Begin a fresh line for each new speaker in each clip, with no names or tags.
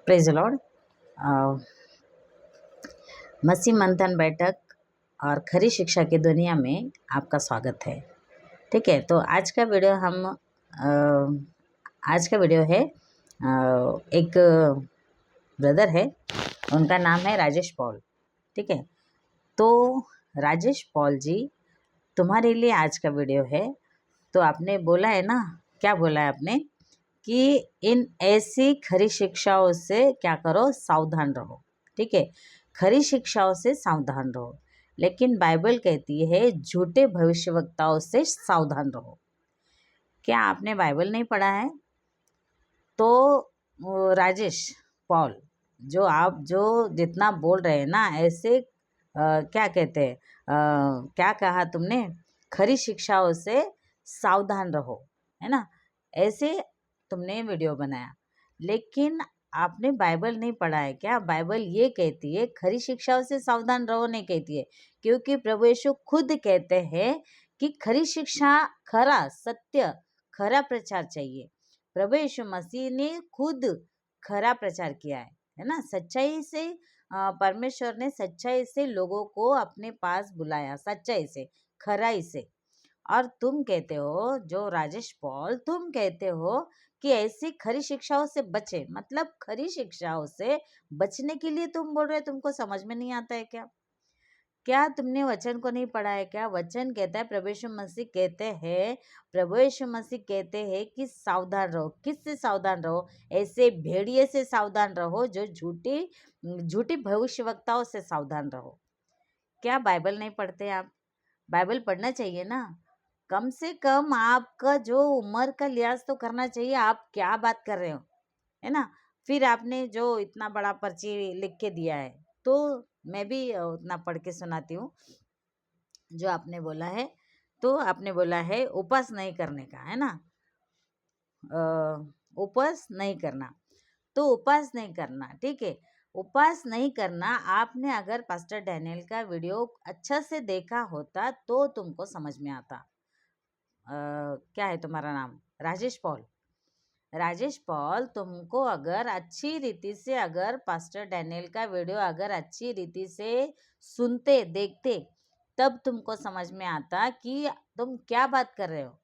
Praise Lord. मसीह मंथन बैठक और खरी शिक्षा की दुनिया में आपका स्वागत है। ठीक है, तो आज का वीडियो है एक ब्रदर है, उनका नाम है राजेश पॉल। ठीक है, तो राजेश पॉल जी, तुम्हारे लिए आज का वीडियो है। तो आपने बोला है ना, क्या बोला है आपने कि इन ऐसी खरी शिक्षाओं से क्या करो, सावधान रहो। ठीक है, खरी शिक्षाओं से सावधान रहो, लेकिन बाइबल कहती है झूठे भविष्यवक्ताओं से सावधान रहो। क्या आपने बाइबल नहीं पढ़ा है? तो राजेश पॉल, जो जितना बोल रहे हैं ना, ऐसे क्या कहते हैं, क्या कहा तुमने, खरी शिक्षाओं से सावधान रहो, है ना, ऐसे तुमने वीडियो बनाया। लेकिन आपने बाइबल नहीं पढ़ा है क्या? बाइबल ये कहती है खरी शिक्षाओं से सावधान रहो नहीं कहती है, क्योंकि प्रभु यीशु खुद कहते हैं कि खरी शिक्षा, खरा सत्य, खरा प्रचार चाहिए। प्रभु यीशु मसीह ने खुद खरा प्रचार किया है ना, सच्चाई से परमेश्वर ने सच्चाई से लोगों को अपने पास बुलाया, सच्चाई से, खराई से। और तुम कहते हो, जो राजेश पॉल, तुम कहते हो कि ऐसी खरी शिक्षाओं से बचे, मतलब खरी शिक्षाओं से बचने के लिए तुम बोल रहे हो। तुमको समझ में नहीं आता है क्या? क्या तुमने वचन को नहीं पढ़ा है क्या? वचन कहता है, प्रभु यीशु मसीह कहते हैं कि सावधान रहो। किससे सावधान रहो? ऐसे भेड़िए से सावधान रहो, जो झूठी भविष्यवक्ताओं से सावधान रहो। क्या बाइबल नहीं पढ़ते आप? बाइबल पढ़ना चाहिए ना, कम से कम आपका जो उम्र का लिहाज तो करना चाहिए। आप क्या बात कर रहे हो, है ना? फिर आपने जो इतना बड़ा पर्ची लिख के दिया है, तो मैं भी उतना पढ़ के सुनाती हूँ जो आपने बोला है। तो आपने बोला है उपवास नहीं करने का, है ना, उपवास नहीं करना। तो उपवास नहीं करना, ठीक है, उपवास नहीं करना। आपने अगर पास्टर डैनियल का वीडियो अच्छा से देखा होता तो तुमको समझ में आता। क्या है तुम्हारा नाम? राजेश पॉल। राजेश पॉल, तुमको अगर अच्छी रीति से, अगर पास्टर डैनियल का वीडियो अगर अच्छी रीति से सुनते, देखते, तब तुमको समझ में आता कि तुम क्या बात कर रहे हो,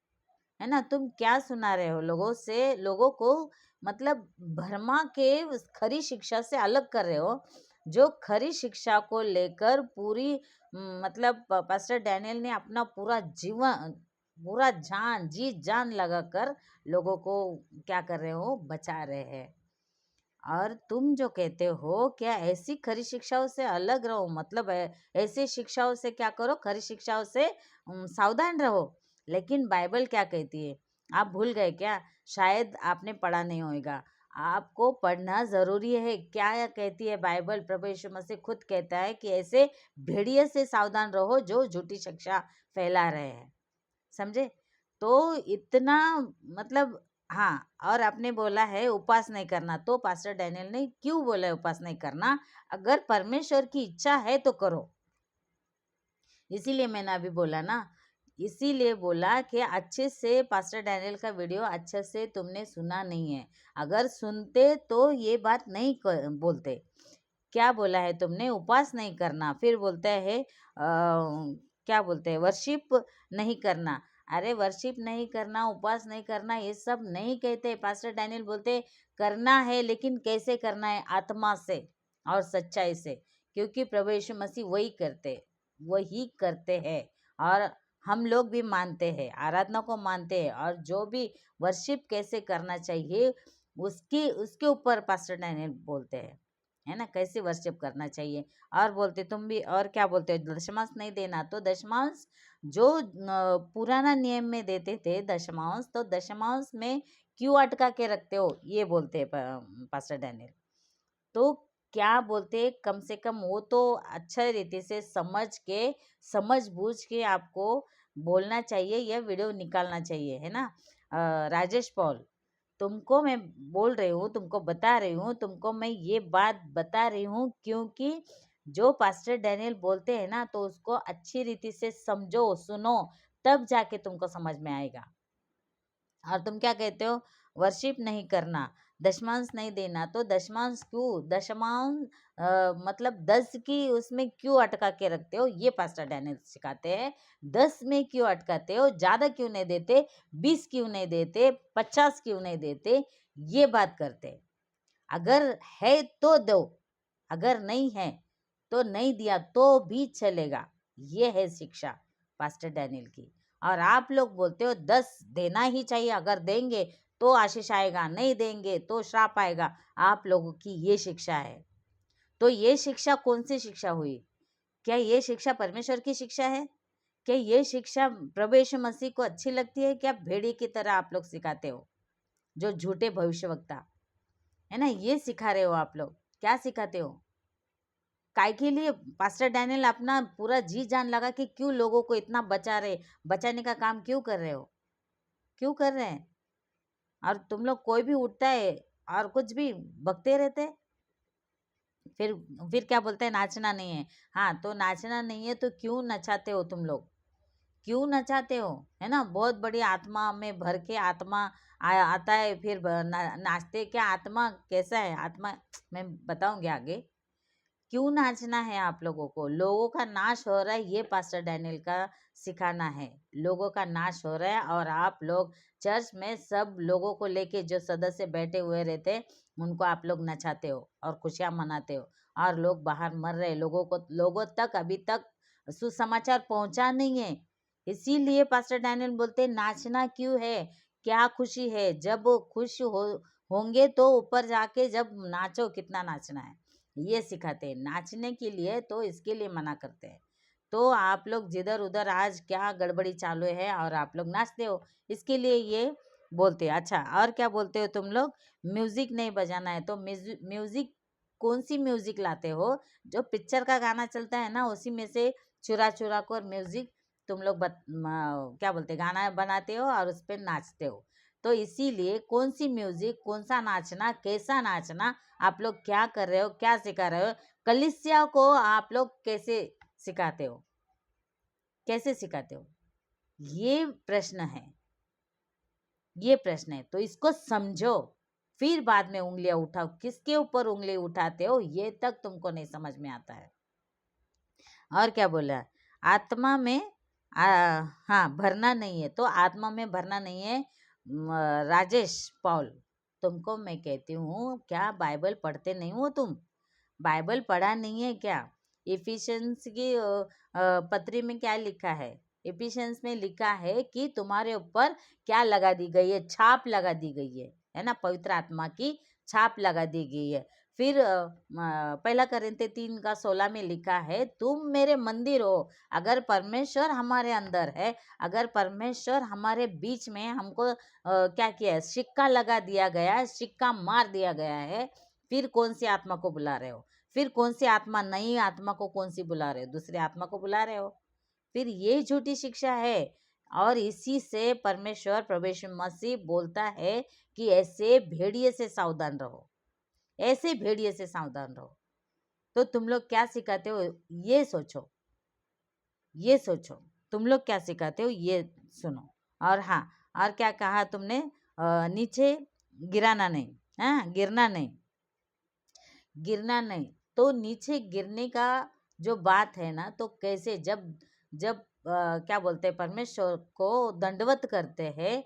है ना, तुम क्या सुना रहे हो लोगों को, मतलब भरमा के उस खरी शिक्षा से अलग कर रहे हो। जो खरी शिक्षा को लेकर पूरी मतलब पास्टर डैनियल ने अपना पूरा जीवन, पूरा जी जान लगाकर लोगों को क्या कर रहे हो, बचा रहे हैं। और तुम जो कहते हो क्या ऐसी खरी शिक्षाओं से अलग रहो, मतलब ऐसी शिक्षाओं से क्या करो, खरी शिक्षाओं से सावधान रहो। लेकिन बाइबल क्या कहती है? आप भूल गए क्या? शायद आपने पढ़ा नहीं होगा। आपको पढ़ना जरूरी है। क्या कहती है बाइबल? प्रभु यीशु मसीह खुद कहता है कि ऐसे भेड़िए से सावधान रहो जो झूठी शिक्षा फैला रहे हैं। समझे? तो इतना, मतलब हाँ। और आपने बोला है उपवास नहीं करना, तो पास्टर डैनियल ने क्यों बोला है उपवास नहीं करना? अगर परमेश्वर की इच्छा है तो करो। इसीलिए मैंने अभी बोला ना, इसीलिए बोला कि अच्छे से पास्टर डैनियल का वीडियो अच्छे से तुमने सुना नहीं है। अगर सुनते तो ये बात नहीं बोलते। क्या बोला है तुमने? उपवास नहीं करना, फिर बोलते हैं क्या बोलते हैं, वर्शिप नहीं करना। अरे वर्शिप नहीं करना, उपवास नहीं करना, ये सब नहीं कहते। पास्टर डैनियल बोलते करना है, लेकिन कैसे करना है? आत्मा से और सच्चाई से, क्योंकि प्रभु यीशु मसीह वही करते हैं। और हम लोग भी मानते हैं, आराधना को मानते हैं, और जो भी वर्शिप कैसे करना चाहिए उसके ऊपर पास्टर डैनियल बोलते हैं, है ना, कैसे वर्शिप करना चाहिए। और बोलते तुम भी, और क्या बोलते हो, दशमांश नहीं देना। तो दशमांश जो पुराना नियम में देते थे दशमांश, तो दशमांश में क्यों अटका के रखते हो, ये बोलते हैं पास्टर डैनियल। तो क्या बोलते, कम से कम वो तो अच्छा रीति से समझ बूझ के आपको बोलना चाहिए, यह वीडियो निकालना चाहिए, है ना। राजेश पॉल, तुमको मैं बोल रही हूँ, तुमको बता रही हूँ, तुमको मैं ये बात बता रही हूँ, क्योंकि जो पास्टर डैनियल बोलते हैं ना, तो उसको अच्छी रीति से समझो, सुनो, तब जाके तुमको समझ में आएगा। और तुम क्या कहते हो? वर्शिप नहीं करना, दशमांश नहीं देना, तो दशमांश क्यों, दशमांश मतलब 10 की उसमें क्यों अटका के रखते हो, ये पास्टर डैनियल सिखाते हैं। 10 में क्यों अटकाते हो, ज़्यादा क्यों नहीं देते, 20 क्यों नहीं देते, 50 क्यों नहीं देते, ये बात करते हैं। अगर है तो दो, अगर नहीं है तो नहीं दिया तो भी चलेगा। ये है शिक्षा पास्टर डैनियल की। और आप लोग बोलते हो 10 देना ही चाहिए, अगर देंगे तो आशीष आएगा, नहीं देंगे तो श्राप आएगा। आप लोगों की ये शिक्षा है। तो ये शिक्षा कौन सी शिक्षा हुई? क्या ये शिक्षा परमेश्वर की शिक्षा है? क्या ये शिक्षा प्रभु यीशु मसीह को अच्छी लगती है? क्या भेड़िए की तरह आप लोग सिखाते हो, जो झूठे भविष्यवक्ता है ना, ये सिखा रहे हो आप लोग? क्या सिखाते हो? काय के लिए पास्टर डैनियल अपना पूरा जी जान लगा कि क्यों लोगों को इतना बचाने का काम क्यों कर रहे हो, क्यों कर रहे हैं? और तुम लोग कोई भी उठता है और कुछ भी बकते रहते हैं। फिर फिर क्या बोलते हैं, नाचना नहीं है। हाँ, तो नाचना नहीं है तो क्यों नचाते हो तुम लोग, क्यों नचाते हो, है ना? बहुत बड़ी आत्मा में भर के आत्मा आता है, फिर नाचते। क्या आत्मा कैसा है आत्मा, मैं बताऊंगी आगे। क्यों नाचना है आप लोगों को? लोगों का नाश हो रहा है, ये पास्टर डैनियल का सिखाना है। लोगों का नाश हो रहा है और आप लोग चर्च में सब लोगों को लेके, जो सदस्य बैठे हुए रहते हैं, उनको आप लोग नचाते हो और खुशियां मनाते हो। और लोग बाहर मर रहे, लोगों तक अभी तक सुसमाचार पहुंचा नहीं है। इसीलिए पास्टर डैनियल बोलते हैं, नाचना क्यों है, क्या खुशी है? जब खुश होंगे तो ऊपर जाके जब नाचो, कितना नाचना है ये सिखाते हैं। नाचने के लिए तो इसके लिए मना करते हैं। तो आप लोग जिधर उधर आज क्या गड़बड़ी चालू है और आप लोग नाचते हो, इसके लिए ये बोलते हैं। अच्छा, और क्या बोलते हो तुम लोग? म्यूजिक नहीं बजाना है, तो म्यूजिक कौन सी म्यूजिक लाते हो? जो पिक्चर का गाना चलता है ना, उसी में से चुरा चुरा कर म्यूजिक तुम लोग क्या बोलते हैं, गाना बनाते हो और उस पर नाचते हो। तो इसीलिए कौन सी म्यूजिक, कौन सा नाचना, कैसा नाचना, आप लोग क्या कर रहे हो, क्या सिखा रहे हो? कलीसिया को आप लोग कैसे सिखाते हो, कैसे सिखाते हो? ये प्रश्न है, ये प्रश्न है। तो इसको समझो, फिर बाद में उंगलियां उठाओ। किसके ऊपर उंगली उठाते हो ये तक तुमको नहीं समझ में आता है। और क्या बोला? आत्मा में हाँ भरना नहीं है, तो आत्मा में भरना नहीं है। राजेश पॉल, तुमको मैं कहती हूँ, क्या बाइबल पढ़ते नहीं हो तुम? बाइबल पढ़ा नहीं है क्या? इफिशियंस की पत्री में क्या लिखा है? इफिशियंस में लिखा है कि तुम्हारे ऊपर क्या लगा दी गई है, छाप लगा दी गई है ना? पवित्र आत्मा की छाप लगा दी गई है। फिर पहला कोरिन्थियों 3:16 में लिखा है, तुम मेरे मंदिर हो। अगर परमेश्वर हमारे अंदर है, अगर परमेश्वर हमारे बीच में, हमको क्या किया है, सिक्का लगा दिया गया है, सिक्का मार दिया गया है, फिर कौन सी आत्मा को बुला रहे हो? फिर कौन सी आत्मा, नई आत्मा को कौन सी बुला रहे हो? दूसरी आत्मा को बुला रहे हो। फिर ये झूठी शिक्षा है। और इसी से परमेश्वर, प्रभु यीशु मसीह बोलता है कि ऐसे भेड़िए से सावधान रहो, ऐसे भेड़िए से सावधान रहो। तो तुम लोग क्या सिखाते हो, ये सोचो, ये सोचो, तुम लोग क्या सिखाते हो ये सुनो। और हाँ, और क्या कहा तुमने? नीचे गिराना नहीं, हाँ, गिरना नहीं, गिरना नहीं। तो नीचे गिरने का जो बात है ना, तो कैसे, जब जब क्या बोलते हैं, परमेश्वर को दंडवत करते हैं,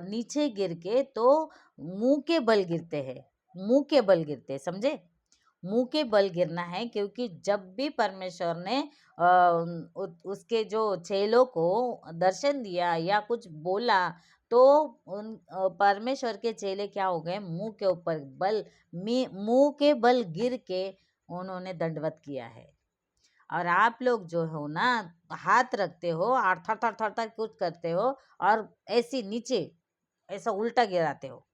नीचे गिर के, तो मुंह के बल गिरते हैं, मुंह के बल गिरते हैं, समझे? मुंह के बल गिरना है, क्योंकि जब भी परमेश्वर ने उसके जो चेलों को दर्शन दिया या कुछ बोला, तो परमेश्वर के चेले क्या हो गए, मुंह के ऊपर मुंह के बल गिर के उन्होंने दंडवत किया है। और आप लोग जो हो ना, हाथ रखते हो और थर थर थर थर कुछ करते हो, और ऐसे नीचे ऐसा उल्टा गिराते हो।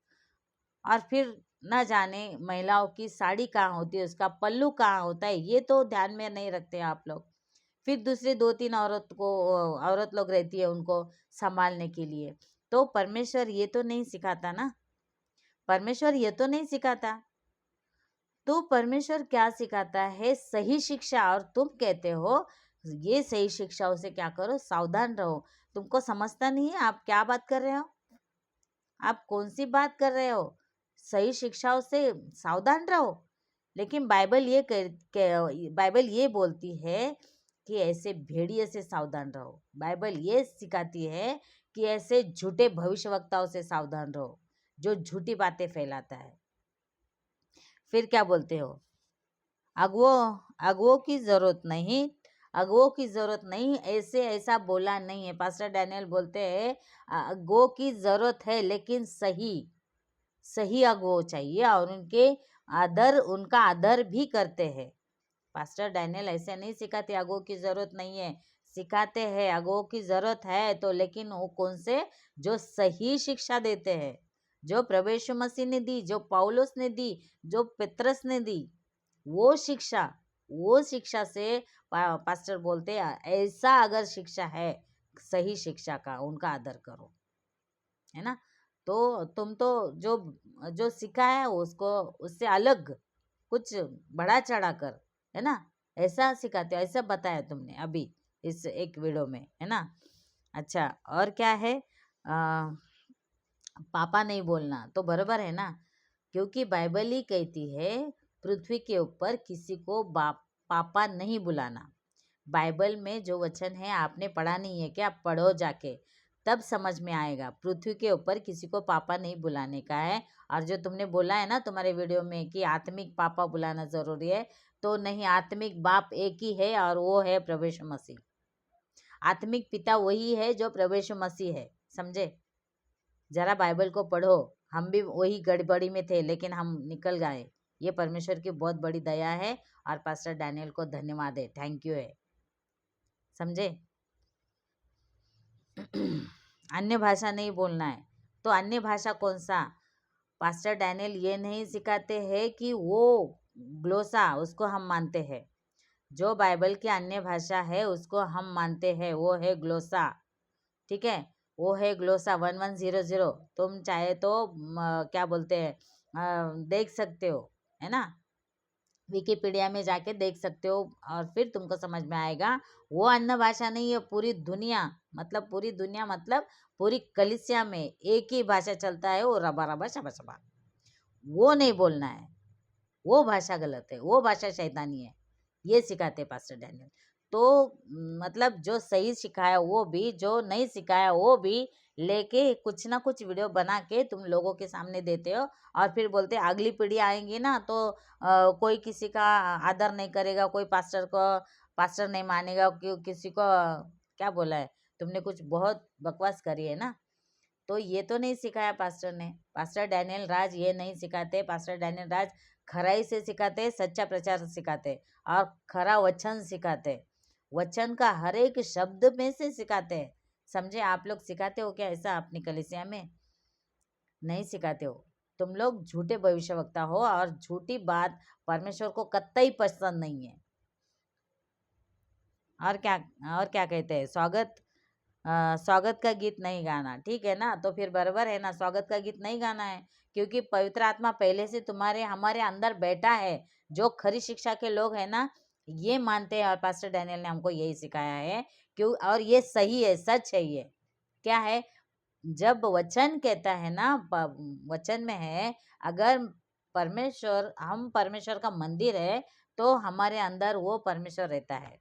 और फिर न जाने महिलाओं की साड़ी कहाँ होती है, उसका पल्लू कहाँ होता है, ये तो ध्यान में नहीं रखते आप लोग। फिर दूसरी 2-3 औरत लोग रहती है उनको संभालने के लिए। तो परमेश्वर ये तो नहीं सिखाता ना, परमेश्वर ये तो नहीं सिखाता। तो परमेश्वर क्या सिखाता है? सही शिक्षा। और तुम कहते हो ये सही शिक्षाओं से क्या करो, सावधान रहो। तुमको समझता नहीं है, आप क्या बात कर रहे हो, आप कौन सी बात कर रहे हो? सही शिक्षाओं से सावधान रहो। लेकिन बाइबल ये बोलती है कि ऐसे भेड़िए से सावधान रहो। बाइबल ये सिखाती है कि ऐसे झूठे भविष्यवक्ताओं से सावधान रहो जो झूठी बातें फैलाता है। फिर क्या बोलते हो, अगुओं की जरूरत नहीं, अगुओं की जरूरत नहीं, ऐसा बोला नहीं है। पास्टर डैनियल बोलते हैं अगुओं की जरूरत है, लेकिन सही अगुओं चाहिए और उनका आदर भी करते हैं। पास्टर डैनियल ऐसे नहीं सिखाते अगुओं की जरूरत नहीं है, सिखाते हैं अगुओं की जरूरत है तो, लेकिन वो कौन से, जो सही शिक्षा देते हैं, जो प्रभु यीशु मसीह ने दी, जो पौलुस ने दी, जो पतरस ने दी, वो शिक्षा से पास्टर बोलते हैं ऐसा अगर शिक्षा है सही शिक्षा का, उनका आदर करो, है ना। तो तुम तो जो जो सीखा है उसको, उससे अलग कुछ बढ़ा चढ़ा कर, है ना, ऐसा सिखाते हो, ऐसा बताया तुमने अभी इस एक वीडियो में, है ना। अच्छा, और क्या है, पापा नहीं बोलना तो बराबर है ना, क्योंकि बाइबल ही कहती है पृथ्वी के ऊपर किसी को बाप पापा नहीं बुलाना। बाइबल में जो वचन है आपने पढ़ा नहीं है क्या, पढ़ो जाके, तब समझ में आएगा। पृथ्वी के ऊपर किसी को पापा नहीं बुलाने का है। और जो तुमने बोला है ना तुम्हारे वीडियो में कि आत्मिक पापा बुलाना जरूरी है, तो नहीं, आत्मिक बाप एक ही है और वो है प्रभु यीशु मसीह। आत्मिक पिता वही है जो प्रभु यीशु मसीह है, समझे। जरा बाइबल को पढ़ो, हम भी वही गड़बड़ी में थे लेकिन हम निकल गए। ये परमेश्वर की बहुत बड़ी दया है और पास्टर डैनियल को धन्यवाद है, थैंक यू है, समझे। अन्य भाषा नहीं बोलना है, तो अन्य भाषा कौन सा, पास्टर डैनियल ये नहीं सिखाते हैं कि वो ग्लोसा उसको हम मानते हैं। जो बाइबल की अन्य भाषा है उसको हम मानते हैं, वो है ग्लोसा, ठीक है, वो है ग्लोसा 1100। तुम चाहे तो क्या बोलते हैं, देख सकते हो, है ना, विकिपीडिया में जाके देख सकते हो और फिर तुमको समझ में आएगा। वो अन्य भाषा नहीं है, पूरी दुनिया मतलब पूरी कलीसिया में एक ही भाषा चलता है, वो रबा रबा शबा शबा, वो नहीं बोलना है, वो भाषा गलत है, वो भाषा शैतानी है, ये सिखाते पास्टर डैनियल। तो मतलब जो सही सिखाया वो भी, जो नहीं सिखाया वो भी, लेके कुछ ना कुछ वीडियो बना के तुम लोगों के सामने देते हो और फिर बोलते अगली पीढ़ी आएंगी ना तो कोई किसी का आदर नहीं करेगा, कोई पास्टर नहीं मानेगा, क्यों किसी को क्या बोला है तुमने, कुछ बहुत बकवास करी है ना। तो ये तो नहीं सिखाया पास्टर ने, पास्टर डैनियल राज ये नहीं सिखाते। पास्टर डैनियल राज खराई से सिखाते, सच्चा प्रचार सिखाते और खरा वचन सिखाते, वचन का हर एक शब्द में से सिखाते हैं, समझे। आप लोग सिखाते हो क्या ऐसा अपनी कलीसिया में, नहीं सिखाते हो। तुम लोग झूठे भविष्यवक्ता हो और झूठी बात परमेश्वर को कतई पसंद नहीं है। और क्या, और क्या कहते हैं, स्वागत का गीत नहीं गाना, ठीक है ना, तो फिर बराबर है ना, स्वागत का गीत नहीं गाना है, क्योंकि पवित्र आत्मा पहले से हमारे अंदर बैठा है। जो खरी शिक्षा के लोग हैं ना ये मानते हैं और पास्टर डैनियल ने हमको यही सिखाया है, क्यों, और ये सही है, सच है। ये क्या है, जब वचन कहता है ना, वचन में है, अगर हम परमेश्वर का मंदिर है तो हमारे अंदर वो परमेश्वर रहता है,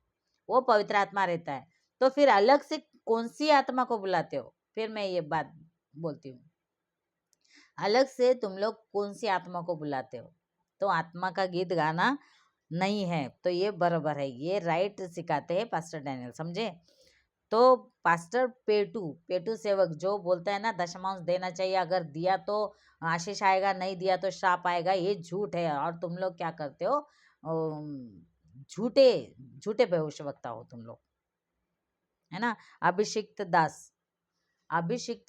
वो पवित्र आत्मा रहता है। तो फिर अलग से कौन सी आत्मा को बुलाते हो, फिर मैं ये बात बोलती हूँ, अलग से तुम लोग कौन सी आत्मा को बुलाते हो, तो आत्मा का गीत गाना नहीं है। तो ये बराबर है, ये राइट सिखाते हैं पास्टर डैनियल, समझे। तो पास्टर पेटू पेटू सेवक जो बोलता है ना दशमांश देना चाहिए, अगर दिया तो आशीष आएगा, नहीं दिया तो श्राप आएगा, ये झूठ है। और तुम लोग क्या करते हो, झूठे झूठे भविष्यवक्ता हो तुम लोग, है ना। अभिषिक्त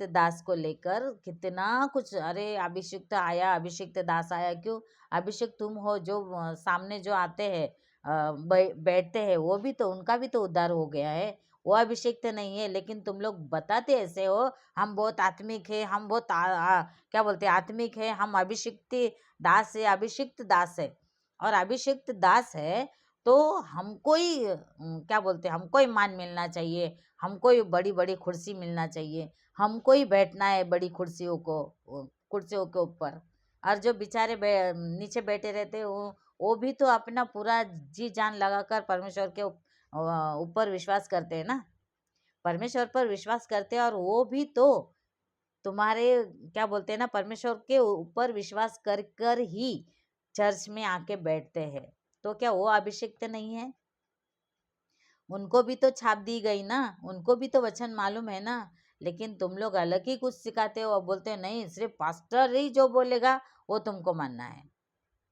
दास को लेकर कितना कुछ, अरे अभिषिक्त दास आया, क्यों, अभिषेक तुम हो, जो सामने जो आते हैं बैठते हैं, वो भी तो, उनका भी तो उद्धार हो गया है, वो अभिषिक्त नहीं है। लेकिन तुम लोग बताते ऐसे हो, हम बहुत आत्मिक है, हम बहुत क्या बोलते हैं, आत्मिक है, हम अभिषिक्त दास है। और अभिषिक्त दास है तो हमको ही क्या बोलते हैं, हमको ही मान मिलना चाहिए, हमको ही बड़ी बड़ी कुर्सी मिलना चाहिए, हमको ही बैठना है बड़ी कुर्सियों के ऊपर, और जो बेचारे नीचे बैठे रहते हैं वो भी तो अपना पूरा जी जान लगाकर परमेश्वर के ऊपर विश्वास करते हैं ना, परमेश्वर पर विश्वास करते हैं, और वो भी तो तुम्हारे क्या बोलते हैं ना, परमेश्वर के ऊपर विश्वास कर कर ही चर्च में आके बैठते हैं। तो क्या वो अभिषिक्त नहीं है? उनको भी तो छाप दी गई ना, उनको भी तो वचन मालूम है ना। लेकिन तुम लोग अलग ही कुछ सिखाते हो और बोलते हो नहीं, सिर्फ पास्टर ही जो बोलेगा वो तुमको मानना है।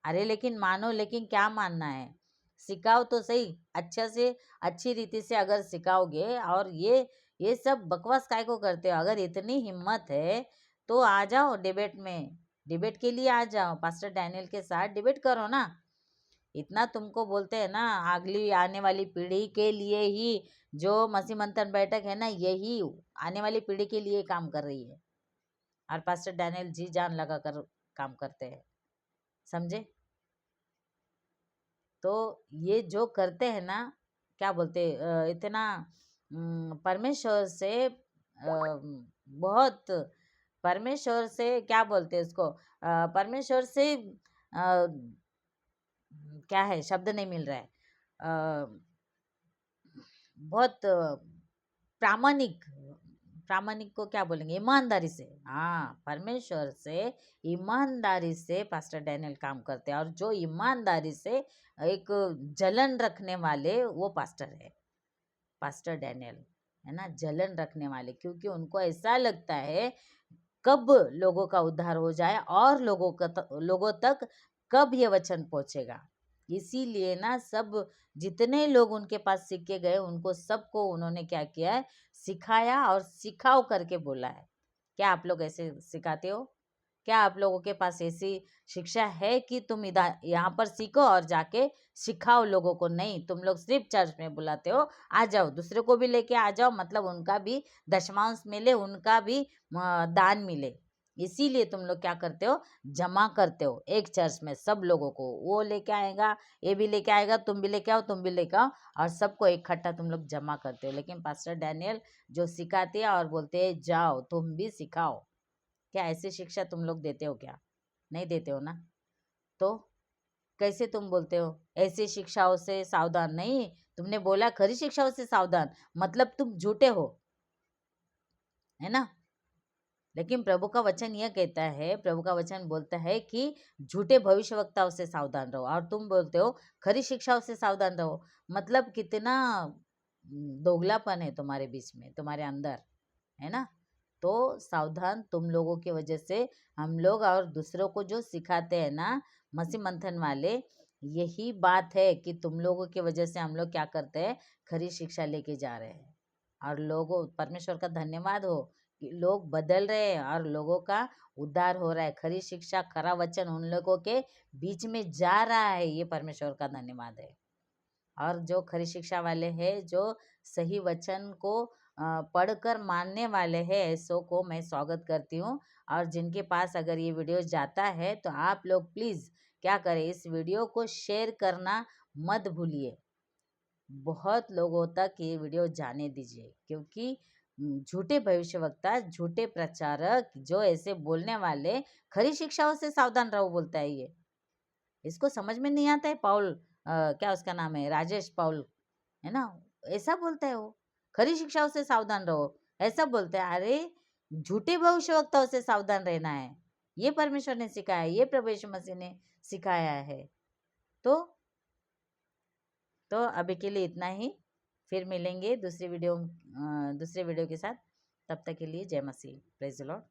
अरे लेकिन मानो, लेकिन क्या मानना है? सिखाओ तो सही, अच्छा से अच्छी रीति से अगर सिखाओगे। और ये सब बकवास काय को करते हो? अगर इतनी हिम्मत है तो आ जाओ डिबेट में, डिबेट के लिए आ जाओ, पास्टर डैनियल के साथ डिबेट करो ना। इतना तुमको बोलते हैं ना, अगली आने वाली पीढ़ी के लिए ही जो मसीह मंथन बैठक है ना, यही आने वाली पीढ़ी के लिए काम कर रही है। और पास्टर डैनियल जी जान लगा कर काम करते हैं, समझे? तो ये जो करते हैं ना, क्या बोलते इतना परमेश्वर से बहुत, परमेश्वर से क्या बोलते हैं उसको, परमेश्वर से क्या है, शब्द नहीं मिल रहा है, बहुत प्रामाणिक, प्रामाणिक को क्या बोलेंगे, ईमानदारी से, हाँ, परमेश्वर से ईमानदारी से पास्टर डैनियल काम करते हैं। और जो ईमानदारी से एक जलन रखने वाले वो पास्टर है, पास्टर डैनियल, है ना, जलन रखने वाले, क्योंकि उनको ऐसा लगता है कब लोगों का उद्धार हो जाए और लोगों तक कब ये वचन पहुंचेगा। इसीलिए ना सब जितने लोग उनके पास सीख के गए उनको सबको उन्होंने क्या किया है, सिखाया और सिखाओ करके बोला है। क्या आप लोग ऐसे सिखाते हो? क्या आप लोगों के पास ऐसी शिक्षा है कि तुम इधर यहाँ पर सीखो और जाके सिखाओ लोगों को? नहीं, तुम लोग सिर्फ चर्च में बुलाते हो, आ जाओ दूसरे को भी लेके आ जाओ, मतलब उनका भी दशमांश मिले, उनका भी दान मिले। इसीलिए तुम लोग क्या करते हो, जमा करते हो एक चर्च में सब लोगों को, वो लेके आएगा, ये भी लेके आएगा, तुम भी लेके आओ, तुम भी लेके आओ, और सबको इकट्ठा तुम लोग जमा करते हो। लेकिन पास्टर डैनियल जो सिखाते हैं और बोलते हैं जाओ तुम भी सिखाओ, क्या ऐसी शिक्षा तुम लोग देते हो क्या? नहीं देते हो ना। तो कैसे तुम बोलते हो ऐसी शिक्षाओं से सावधान? नहीं, तुमने बोला खरी शिक्षाओं से सावधान, मतलब तुम झूठे हो, है ना। लेकिन प्रभु का वचन यह कहता है, प्रभु का वचन बोलता है कि झूठे भविष्यवक्ताओं से सावधान रहो, और तुम बोलते हो खरी शिक्षाओं से सावधान रहो। मतलब कितना दोगलापन है तुम्हारे बीच में, तुम्हारे अंदर, है ना। तो सावधान तुम लोगों की वजह से हम लोग और दूसरों को जो सिखाते हैं ना मसीह मंथन वाले, यही बात है कि तुम लोगों की वजह से हम लोग क्या करते हैं, खरी शिक्षा लेके जा रहे हैं। और लोगों, परमेश्वर का धन्यवाद हो कि लोग बदल रहे हैं और लोगों का उद्धार हो रहा है। खरी शिक्षा, खरा वचन उन लोगों के बीच में जा रहा है, ये परमेश्वर का धन्यवाद है। और जो खरी शिक्षा वाले हैं, जो सही वचन को पढ़कर मानने वाले हैं, ऐसों को मैं स्वागत करती हूँ। और जिनके पास अगर ये वीडियो जाता है तो आप लोग प्लीज़ क्या करें, इस वीडियो को शेयर करना मत भूलिए, बहुत लोगों तक ये वीडियो जाने दीजिए। क्योंकि झूठे भविष्यवक्ता, झूठे प्रचारक जो ऐसे बोलने वाले, खरी शिक्षाओं से सावधान रहो बोलता है ये, इसको समझ में नहीं आता है। पाउल क्या उसका नाम है, राजेश पाउल, है ना, ऐसा बोलता है वो, खरी शिक्षाओं से सावधान रहो, ऐसा बोलते हैं। अरे झूठे भविष्यवक्ताओं से सावधान रहना है, ये परमेश्वर ने सिखाया है, ये प्रभु यीशु मसीह ने सिखाया है। तो अभी के लिए इतना ही, फिर मिलेंगे दूसरे वीडियो के साथ। तब तक के लिए जय मसीह, प्रेज द लॉर्ड।